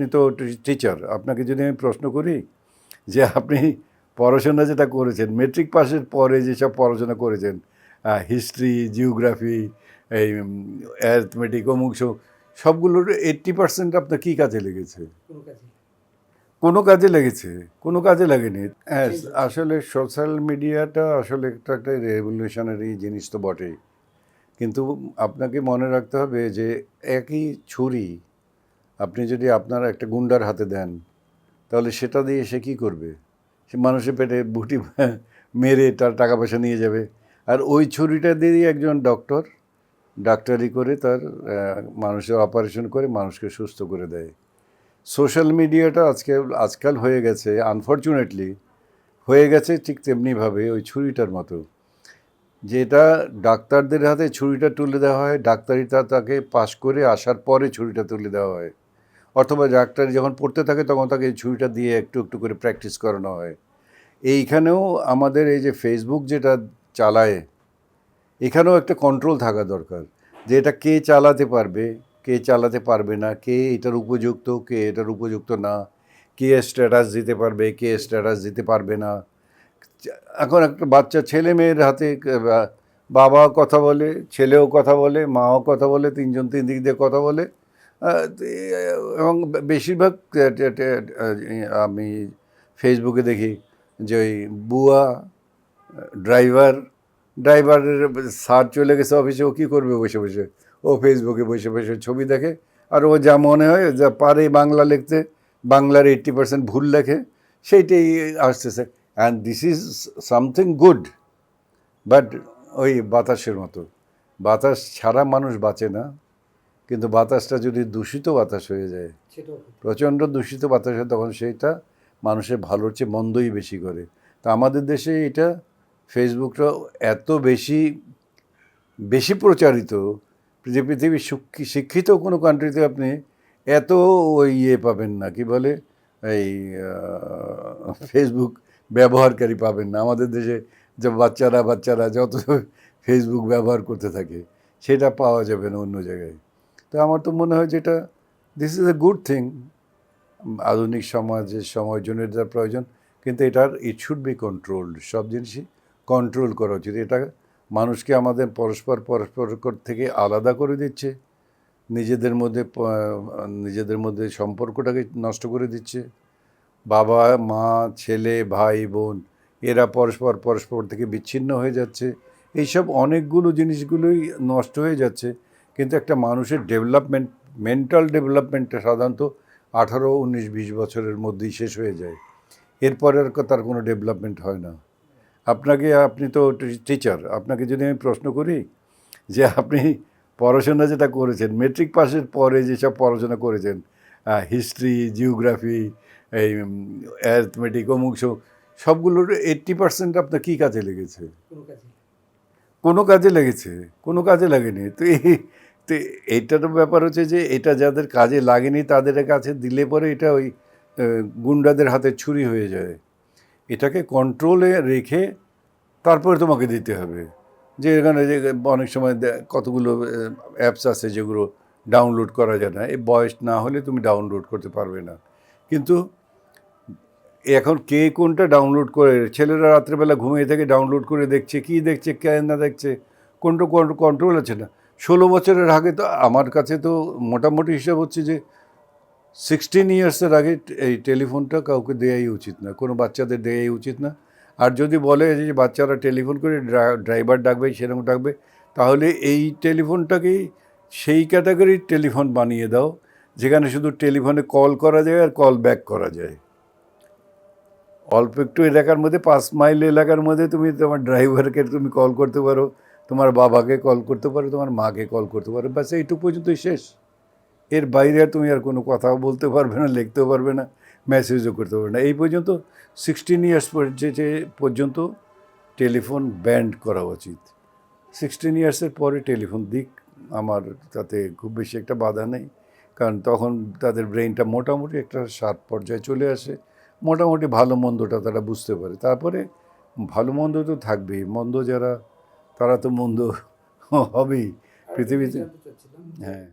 আপনি তো টিচার, আপনাকে যদি আমি প্রশ্ন করি যে আপনি পড়াশোনা যেটা করেছেন, মেট্রিক পাসের পরে যেসব পড়াশোনা করেছেন, হিস্ট্রি, জিওগ্রাফি, এই অ্যারিথমেটিক, অমুক সবগুলোর 80% আপনার কী কাজে লেগেছে? কোনো কাজে লেগেছে? কোনো কাজে লাগেনি। হ্যাঁ, আসলে সোশ্যাল মিডিয়াটা আসলে একটা একটা রেভলিউশনারি জিনিস তো বটেই। কিন্তু আপনাকে মনে রাখতে হবে যে একই ছুরি আপনি যদি আপনার একটা গুন্ডার হাতে দেন, তাহলে সেটা দিয়ে সে কী করবে? সে মানুষের পেটে বুটি মেরে তার টাকা পয়সা নিয়ে যাবে। আর ওই ছুরিটা দিয়েই একজন ডক্টর ডাক্তারি করে তার মানুষের অপারেশন করে মানুষকে সুস্থ করে দেয়। সোশ্যাল মিডিয়াটা আজকাল হয়ে গেছে, আনফর্চুনেটলি হয়ে গেছে ঠিক তেমনিভাবে ওই ছুরিটার মতো। যেটা ডাক্তারদের হাতে ছুরিটা তুলে দেওয়া হয়, ডাক্তারিটা তাকে পাশ করে আসার পরে ছুরিটা তুলে দেওয়া হয়, অথবা ডাক্তারি যখন পড়তে থাকে তখন তাকে এই ছুরিটা দিয়ে একটু একটু করে প্র্যাকটিস করানো হয়। এইখানেও আমাদের এই যে ফেসবুক যেটা চালায়, এখানেও একটা কন্ট্রোল থাকা দরকার যে এটা কে চালাতে পারবে, কে চালাতে পারবে না, কে এটার উপযুক্ত, কে এটার উপযুক্ত না, কে স্ট্যাটাস দিতে পারবে, কে স্ট্যাটাস দিতে পারবে না। এখন একটা বাচ্চা ছেলে মেয়ের হাতে বাবা কথা বলে, ছেলেও কথা বলে, মাও কথা বলে, তিনজন তিন দিক দিয়ে কথা বলে। এবং বেশিরভাগ আমি ফেসবুকে দেখি যে ওই বুয়া ড্রাইভারের স্যার চলে গেছে অফিসে, ও কী করবে বসে বসে? ও ফেসবুকে বসে বসে ছবি দেখে, আর ও যা মনে হয় যা পারে বাংলা লিখতে, বাংলার 80% ভুল লেখে, সেইটাই আসতেছে। And this is something good, but ওই বাতাসের মতো। বাতাস ছাড়া মানুষ বাঁচে না, কিন্তু বাতাসটা যদি দূষিত বাতাস হয়ে যায়, প্রচণ্ড দূষিত বাতাস হয়, তখন সেইটা মানুষের ভালোর চেয়ে মন্দই বেশি করে। তা আমাদের দেশে এটা ফেসবুকটা এত বেশি প্রচারিত যে পৃথিবীর শিক্ষিত কোনো কান্ট্রিতে আপনি এত ওই পাবেন না, কি বলে, এই ফেসবুক ব্যবহারকারী পাবেন না। আমাদের দেশে যে বাচ্চারা যত ফেসবুক ব্যবহার করতে থাকে, সেটা পাওয়া যাবে না অন্য জায়গায়। তো আমার তো মনে হয় যেটা this is a good thing. আধুনিক সমাজের সময়ের জন্য এটা প্রয়োজন, কিন্তু এটার ইট শুড বি কন্ট্রোলড। সব জিনিসই কন্ট্রোল করা উচিত। এটা মানুষকে আমাদের পরস্পর থেকে আলাদা করে দিচ্ছে, নিজেদের মধ্যে সম্পর্কটাকে নষ্ট করে দিচ্ছে। বাবা মা, ছেলে, ভাই বোন, এরা পরস্পর থেকে বিচ্ছিন্ন হয়ে যাচ্ছে। এইসব অনেকগুলো জিনিসগুলোই নষ্ট হয়ে যাচ্ছে। কিন্তু একটা মানুষের ডেভেলপমেন্ট, মেন্টাল ডেভেলপমেন্টটা সাধারণত 18, 19, 20 বছরের মধ্যেই শেষ হয়ে যায়। এরপরে আর তার কোনো ডেভেলপমেন্ট হয় না। আপনি তো টিচার, আপনাকে যদি আমি প্রশ্ন করি যে আপনি পড়াশোনা যেটা করেছেন, মেট্রিক পাসের পরে যেসব পড়াশোনা করেছেন, হিস্ট্রি, জিওগ্রাফি, এই অ্যারিথমেটিক, অমুক সবগুলোর 80% আপনার কী কাজে লেগেছে? কোনো কাজে লেগেছে? কোনো কাজে লাগেনি। তো এইটার ব্যাপার হচ্ছে যে এটা যাদের কাজে লাগেনি তাদের কাছে দিলে পরে এটা ওই গুন্ডাদের হাতে ছুরি হয়ে যায়। এটাকে কন্ট্রোলে রেখে তারপরে তোমাকে দিতে হবে। যে এখানে যে অনেক সময় কতগুলো অ্যাপস আছে যেগুলো ডাউনলোড করা যায় না, এই বয়স না হলে তুমি ডাউনলোড করতে পারবে না। কিন্তু এখন কে কোনটা ডাউনলোড করে, ছেলেরা রাত্রেবেলা ঘুমিয়ে থেকে ডাউনলোড করে দেখছে, কি দেখছে, কে না দেখছে, কোনটা কন্ট্রোল আছে না। 16 বছরের আগে তো আমার কাছে তো মোটামুটি হিসাব হচ্ছে যে 16 ইয়ার্সের আগে এই টেলিফোনটা কাউকে দেওয়াই উচিত না, কোনো বাচ্চাদের দেওয়াই উচিত না। আর যদি বলে যে বাচ্চারা টেলিফোন করে ড্রাইভার ডাকবে, সেরকম ডাকবে, তাহলে এই টেলিফোনটাকেই সেই ক্যাটাগরির টেলিফোন বানিয়ে দাও যেখানে শুধু টেলিফোনে কল করা যায় আর কল ব্যাক করা যায়। অল্প একটু এলাকার মধ্যে, 5 মাইল এলাকার মধ্যে তুমি তোমার ড্রাইভারকে তুমি কল করতে পারো, তোমার বাবাকে কল করতে পারো, তোমার মাকে কল করতে পারো, ব্যাস এইটুকু পর্যন্তই শেষ। এর বাইরে তুমি আর কোনো কথাও বলতে পারবে না, লিখতেও পারবে না, মেসেজও করতে পারবে না। এই পর্যন্ত 16 ইয়ার্স পর্যন্ত টেলিফোন ব্যান্ড করা উচিত। 16 ইয়ার্সের পরে টেলিফোন দিক, আমার তাতে খুব বেশি একটা বাধা নেই, কারণ তখন তাদের ব্রেনটা মোটামুটি একটা শার্প পর্যায়ে চলে আসে, মোটামুটি ভালো মন্দটা তারা বুঝতে পারে। তারপরে ভালো মন্দ তো থাকবেই, মন্দ যারা তারা তো মন্দ হবেই পৃথিবীতে। হ্যাঁ।